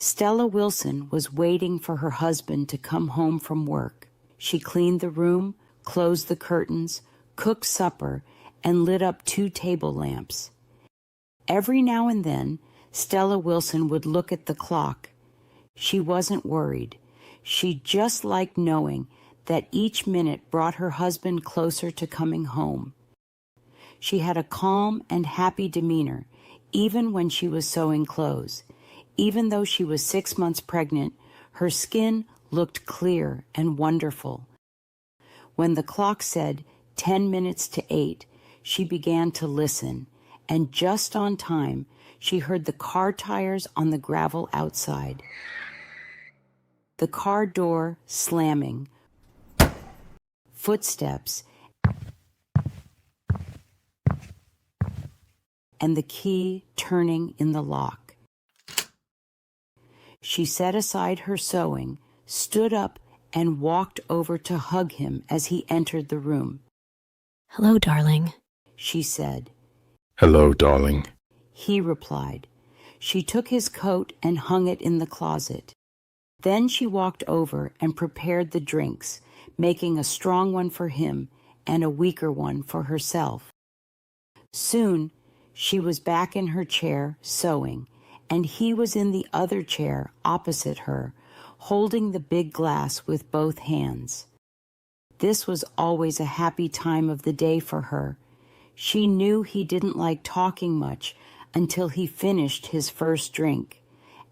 Stella Wilson was waiting for her husband to come home from work. She cleaned the room, closed the curtains, cooked supper, and lit up 2 table lamps. Every now and then, Stella Wilson would look at the clock. She wasn't worried. She just liked knowing that each minute brought her husband closer to coming home. She had a calm and happy demeanor, even when she was sewing clothes. Even though she was 6 months pregnant, her skin looked clear and wonderful. When the clock said 10 minutes to 8, she began to listen, and just on time, she heard the car tires on the gravel outside. The car door slamming, footsteps, and the key turning in the lock. She set aside her sewing, stood up, and walked over to hug him as he entered the room. "Hello, darling," she said. "Hello, darling," he replied. She took his coat and hung it in the closet. Then she walked over and prepared the drinks, making a strong one for him and a weaker one for herself. Soon, she was back in her chair sewing, and he was in the other chair opposite her, holding the big glass with both hands. This was always a happy time of the day for her. She knew he didn't like talking much until he finished his first drink,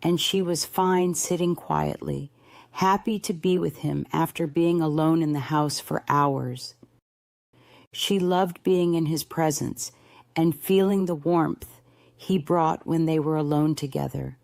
and she was fine sitting quietly, happy to be with him after being alone in the house for hours. She loved being in his presence and feeling the warmth he brought when they were alone together.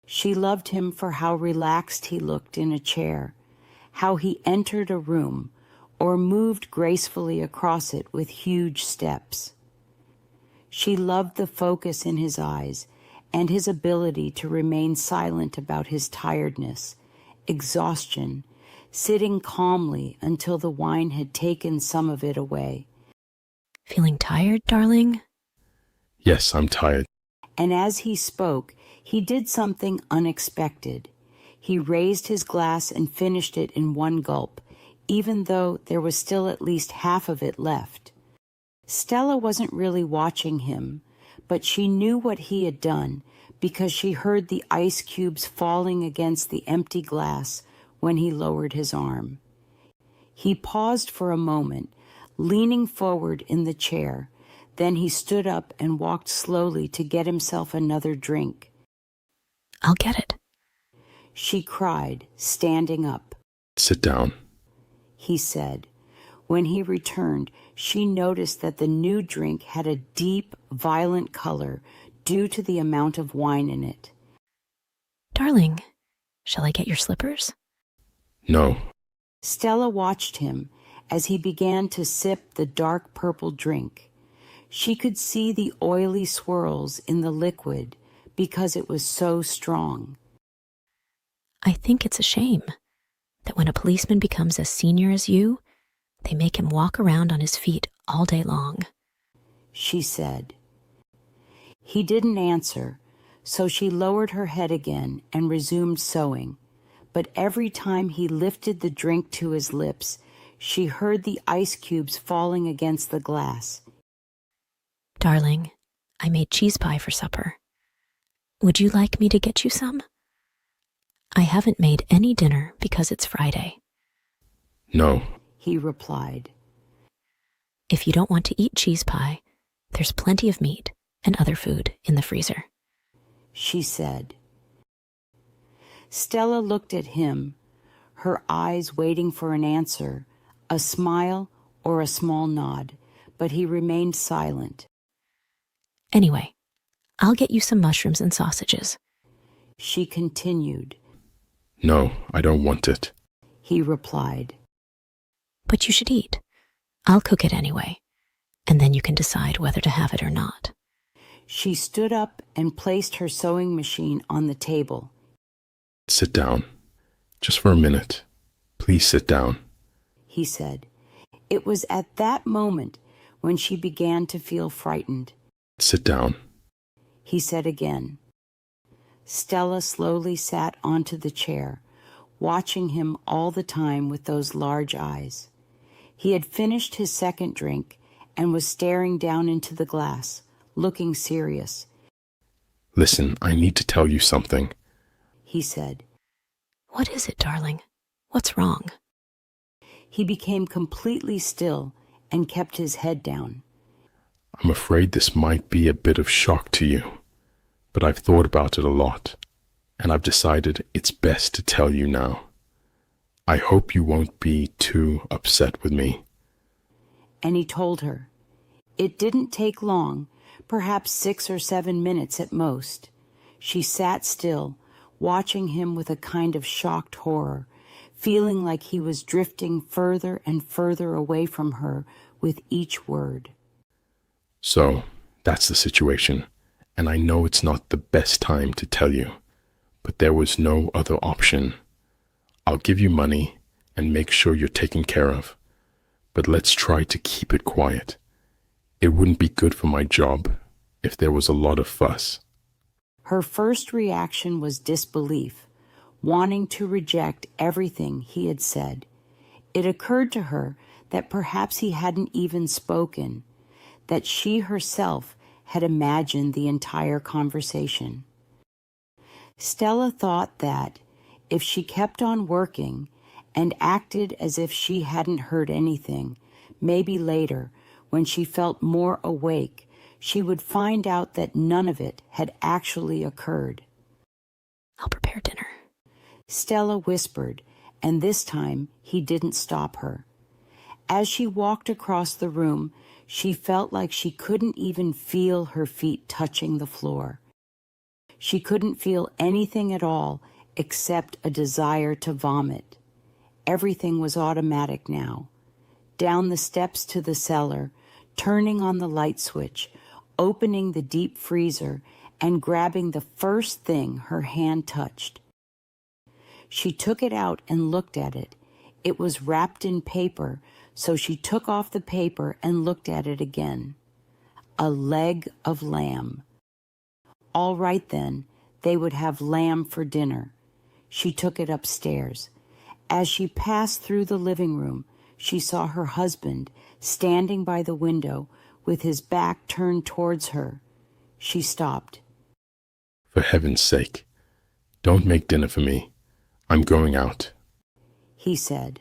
She loved him for how relaxed he looked in a chair, how he entered a room or moved gracefully across it with huge steps. She loved the focus in his eyes and his ability to remain silent about his tiredness, exhaustion, sitting calmly until the wine had taken some of it away. "Feeling tired, darling?" "Yes, I'm tired." And as he spoke, he did something unexpected. He raised his glass and finished it in one gulp, even though there was still at least half of it left. Stella wasn't really watching him, but she knew what he had done because she heard the ice cubes falling against the empty glass when he lowered his arm. He paused for a moment, leaning forward in the chair. Then he stood up and walked slowly to get himself another drink. "I'll get it," she cried, standing up. "Sit down," he said. When he returned, she noticed that the new drink had a deep, violent color due to the amount of wine in it. "Darling, shall I get your slippers?" "No." Stella watched him as he began to sip the dark purple drink. She could see the oily swirls in the liquid because it was so strong. "I think it's a shame that when a policeman becomes as senior as you, they make him walk around on his feet all day long," she said. He didn't answer, so she lowered her head again and resumed sewing. But every time he lifted the drink to his lips, she heard the ice cubes falling against the glass. "Darling, I made cheese pie for supper. Would you like me to get you some? I haven't made any dinner because it's Friday." "No," he replied. "If you don't want to eat cheese pie, there's plenty of meat and other food in the freezer," she said. Stella looked at him, her eyes waiting for an answer, a smile or a small nod, but he remained silent. "Anyway, I'll get you some mushrooms and sausages," she continued. "No, I don't want it," he replied. "But you should eat. I'll cook it anyway, and then you can decide whether to have it or not." She stood up and placed her sewing machine on the table. "Sit down. Just for a minute. Please sit down," he said. It was at that moment when she began to feel frightened. "Sit down," he said again. Stella slowly sat onto the chair, watching him all the time with those large eyes. He had finished his second drink and was staring down into the glass, looking serious. Listen, I need to tell you something, he said. What is it, darling? What's wrong? He became completely still and kept his head down. I'm afraid this might be a bit of shock to you, but I've thought about it a lot, and I've decided it's best to tell you now. I hope you won't be too upset with me. And he told her. It didn't take long, perhaps 6 or 7 minutes at most. She sat still, watching him with a kind of shocked horror, feeling like he was drifting further and further away from her with each word. So, that's the situation, and I know it's not the best time to tell you, but there was no other option. I'll give you money and make sure you're taken care of, but let's try to keep it quiet. It wouldn't be good for my job if there was a lot of fuss. Her first reaction was disbelief, wanting to reject everything he had said. It occurred to her that perhaps he hadn't even spoken, that she herself had imagined the entire conversation. Stella thought that, if she kept on working and acted as if she hadn't heard anything, maybe later, when she felt more awake, she would find out that none of it had actually occurred. I'll prepare dinner, Stella whispered, and this time he didn't stop her. As she walked across the room, she felt like she couldn't even feel her feet touching the floor. She couldn't feel anything at all except a desire to vomit. Everything was automatic now. Down the steps to the cellar, turning on the light switch, opening the deep freezer, and grabbing the first thing her hand touched. She took it out and looked at it. It was wrapped in paper, so she took off the paper and looked at it again. A leg of lamb. All right then, they would have lamb for dinner. She took it upstairs. As she passed through the living room, she saw her husband standing by the window with his back turned towards her. She stopped. For heaven's sake, don't make dinner for me. I'm going out, he said.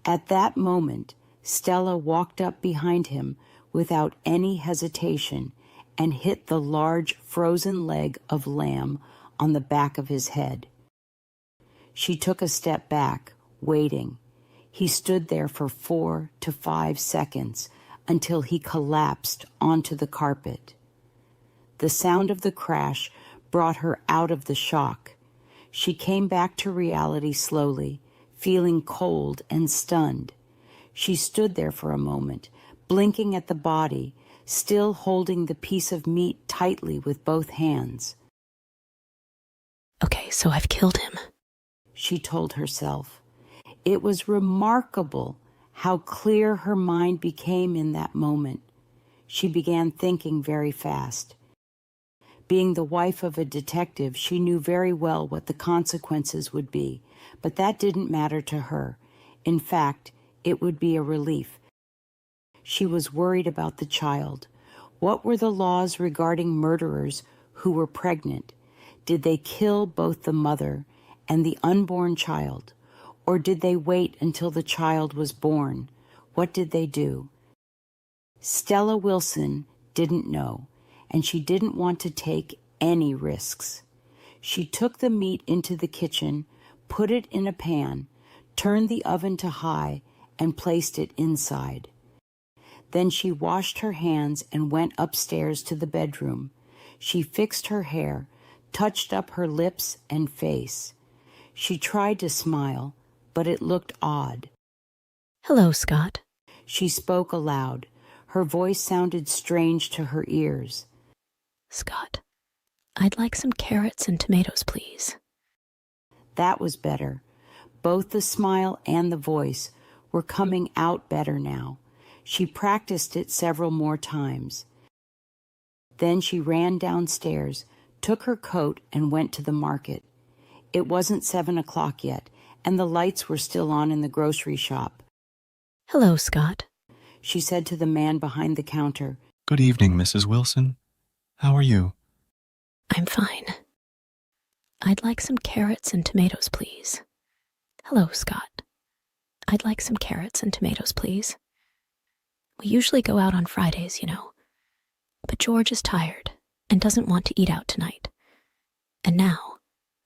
At that moment, Stella walked up behind him without any hesitation and hit the large frozen leg of lamb on the back of his head. She took a step back, waiting. He stood there for 4 to 5 seconds until he collapsed onto the carpet. The sound of the crash brought her out of the shock. She came back to reality slowly, feeling cold and stunned. She stood there for a moment, blinking at the body, still holding the piece of meat tightly with both hands. Okay, so I've killed him, she told herself. It was remarkable how clear her mind became in that moment. She began thinking very fast. Being the wife of a detective, she knew very well what the consequences would be, but that didn't matter to her. In fact, it would be a relief. She was worried about the child. What were the laws regarding murderers who were pregnant? Did they kill both the mother and the unborn child? Or did they wait until the child was born? What did they do? Stella Wilson didn't know, and she didn't want to take any risks. She took the meat into the kitchen, put it in a pan, turned the oven to high, and placed it inside. Then she washed her hands and went upstairs to the bedroom. She fixed her hair, touched up her lips and face. She tried to smile, but it looked odd. Hello, Scott. She spoke aloud. Her voice sounded strange to her ears. Scott, I'd like some carrots and tomatoes, please. That was better. Both the smile and the voice were coming out better now. She practiced it several more times. Then she ran downstairs, took her coat, and went to the market. It wasn't 7 o'clock yet, and the lights were still on in the grocery shop. Hello, Scott. She said to the man behind the counter. Good evening, Mrs. Wilson. How are you? I'm fine. I'd like some carrots and tomatoes, please. Hello, Scott. I'd like some carrots and tomatoes, please. We usually go out on Fridays, you know. But George is tired and doesn't want to eat out tonight. And now,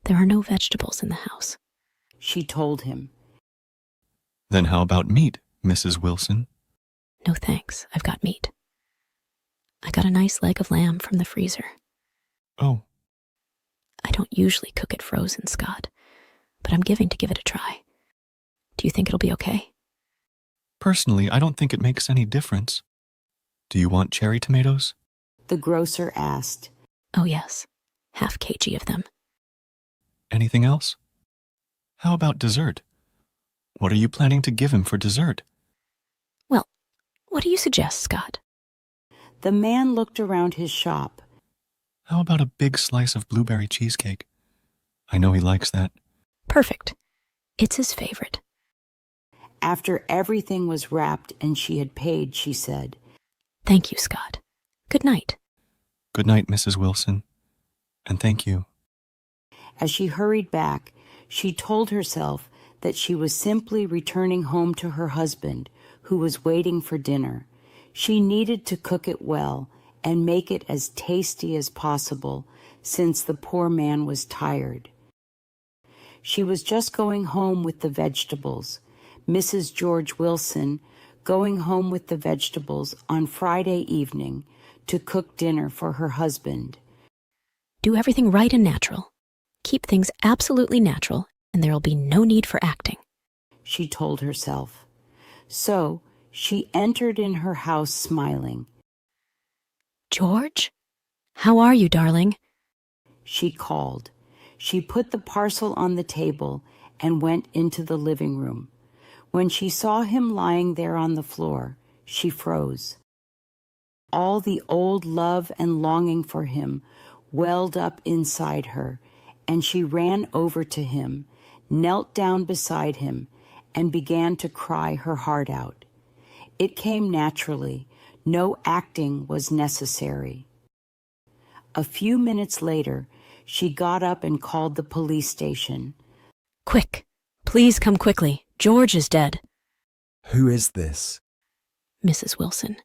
there are no vegetables in the house. She told him. Then how about meat, Mrs. Wilson? No thanks, I've got meat. I got a nice leg of lamb from the freezer. Oh, I don't usually cook it frozen, Scott, but I'm giving to give it a try. Do you think it'll be okay? personally, I don't think it makes any difference. Do you want cherry tomatoes? The grocer asked. Oh yes, half kg of them. Anything else? How about dessert? What are you planning to give him for dessert? Well, what do you suggest, Scott? The man looked around his shop. How about a big slice of blueberry cheesecake? I know he likes that. Perfect. It's his favorite. After everything was wrapped and she had paid, she said, Thank you, Scott. Good night. Good night, Mrs. Wilson. And thank you. As she hurried back, she told herself that she was simply returning home to her husband, who was waiting for dinner. She needed to cook it well and make it as tasty as possible, since the poor man was tired. She was just going home with the vegetables. Mrs. George Wilson going home with the vegetables on Friday evening to cook dinner for her husband. Do everything right and natural. Keep things absolutely natural, and there'll be no need for acting, she told herself. So she entered in her house smiling. George? How are you, darling? She called. She put the parcel on the table and went into the living room. When she saw him lying there on the floor, she froze. All the old love and longing for him welled up inside her, and she ran over to him, knelt down beside him, and began to cry her heart out. It came naturally. No acting was necessary. A few minutes later, she got up and called the police station. Quick, please come quickly. George is dead. Who is this? Mrs. Wilson.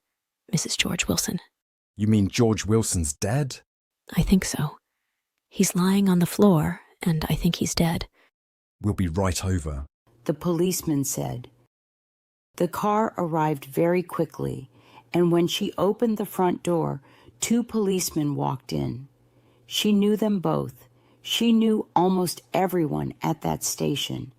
Mrs. George Wilson. You mean George Wilson's dead? I think so. He's lying on the floor, and I think he's dead. We'll be right over. The policeman said. The car arrived very quickly, and when she opened the front door, 2 policemen walked in. She knew them both. She knew almost everyone at that station.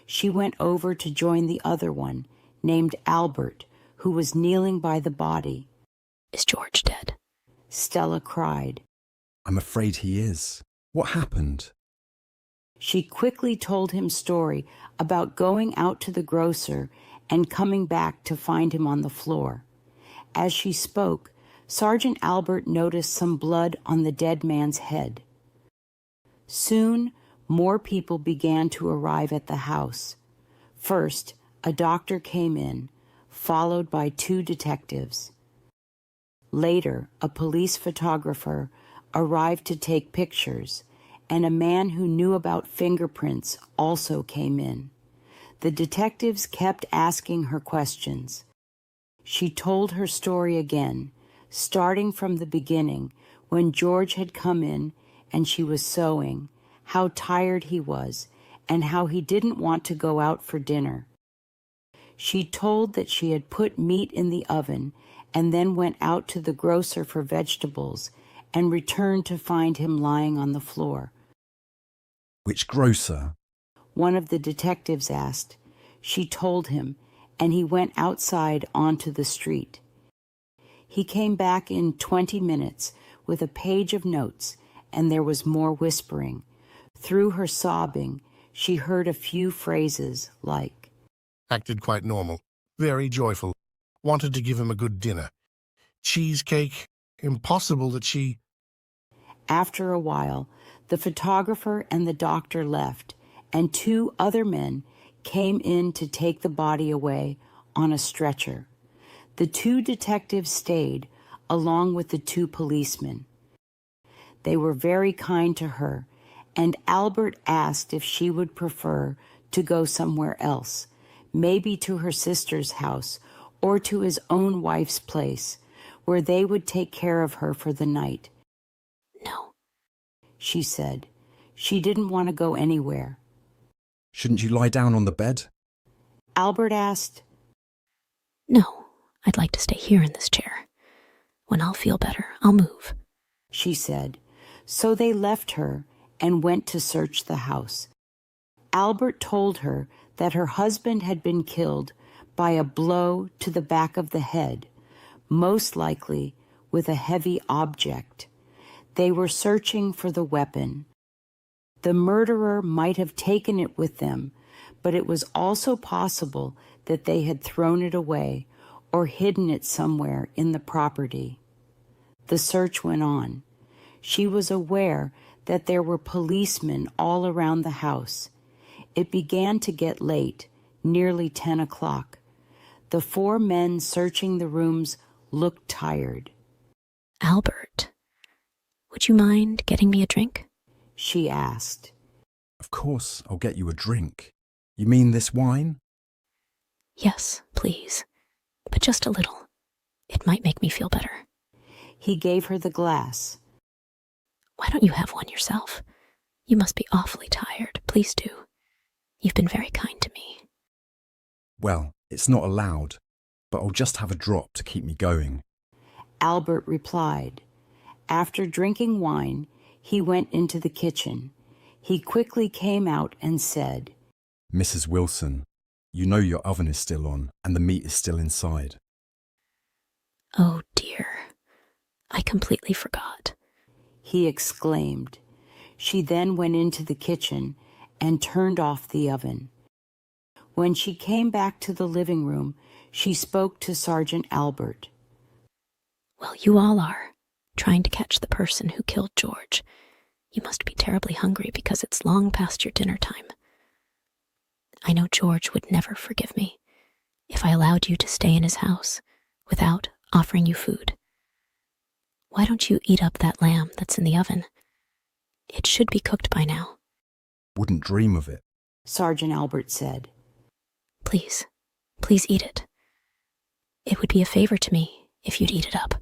She went over to join the other one, named Albert, who was kneeling by the body. Is George dead? Stella cried. I'm afraid he is. What happened? She quickly told him story about going out to the grocer and coming back to find him on the floor. As she spoke, Sergeant Albert noticed some blood on the dead man's head. Soon, more people began to arrive at the house. First, a doctor came in, followed by 2 detectives. Later, a police photographer arrived to take pictures, and a man who knew about fingerprints also came in. The detectives kept asking her questions. She told her story again, starting from the beginning, when George had come in and she was sewing, how tired he was, and how he didn't want to go out for dinner. She told that she had put meat in the oven and then went out to the grocer for vegetables and returned to find him lying on the floor. Which grocer? One of the detectives asked. She told him, and he went outside onto the street. He came back in 20 minutes with a page of notes, and there was more whispering. Through her sobbing, she heard a few phrases like, Acted quite normal, very joyful, wanted to give him a good dinner. Cheesecake, impossible that she... After a while, the photographer and the doctor left, and 2 other men came in to take the body away on a stretcher. The 2 detectives stayed, along with the 2 policemen. They were very kind to her, and Albert asked if she would prefer to go somewhere else, maybe to her sister's house or to his own wife's place, where they would take care of her for the night. No. She said. She didn't want to go anywhere. Shouldn't you lie down on the bed? Albert asked. No, I'd like to stay here in this chair. When I'll feel better, I'll move, She said. So they left her and went to search the house. Albert told her that her husband had been killed by a blow to the back of the head, most likely with a heavy object. They were searching for the weapon. The murderer might have taken it with them, but it was also possible that they had thrown it away or hidden it somewhere in the property. The search went on. She was aware that there were policemen all around the house. It began to get late, nearly 10 o'clock. The 4 men searching the rooms looked tired. Albert, would you mind getting me a drink? She asked. Of course, I'll get you a drink. You mean this wine? Yes, please. But just a little. It might make me feel better. He gave her the glass. Why don't you have one yourself? You must be awfully tired. Please do. You've been very kind to me. Well, it's not allowed, but I'll just have a drop to keep me going. Albert replied. After drinking wine, he went into the kitchen. He quickly came out and said, Mrs. Wilson, you know your oven is still on and the meat is still inside. Oh dear. I completely forgot. He exclaimed. She then went into the kitchen and turned off the oven. When she came back to the living room, she spoke to Sergeant Albert. Well, you all are, trying to catch the person who killed George. You must be terribly hungry because it's long past your dinner time. I know George would never forgive me if I allowed you to stay in his house without offering you food. Why don't you eat up that lamb that's in the oven? It should be cooked by now. Wouldn't dream of it. Sergeant Albert said. Please eat it. It would be a favor to me if you'd eat it up.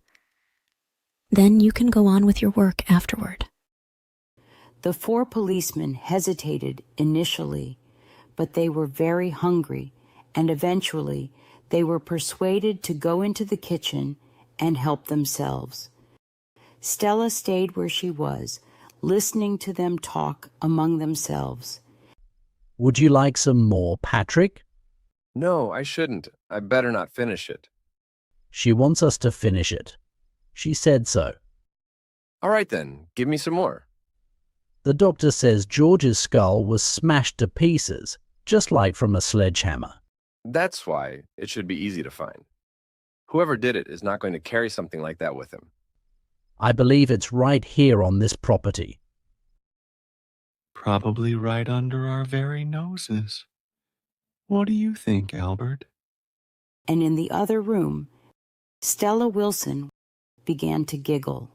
Then you can go on with your work afterward. The 4 policemen hesitated initially, but they were very hungry, and eventually they were persuaded to go into the kitchen and help themselves. Stella stayed where she was, listening to them talk among themselves. Would you like some more, Patrick? No, I shouldn't. I better not finish it. She wants us to finish it. She said so. All right then, give me some more. The doctor says George's skull was smashed to pieces, just like from a sledgehammer. That's why it should be easy to find. Whoever did it is not going to carry something like that with him. I believe it's right here on this property. Probably right under our very noses. What do you think, Albert? And in the other room, Stella Wilson began to giggle.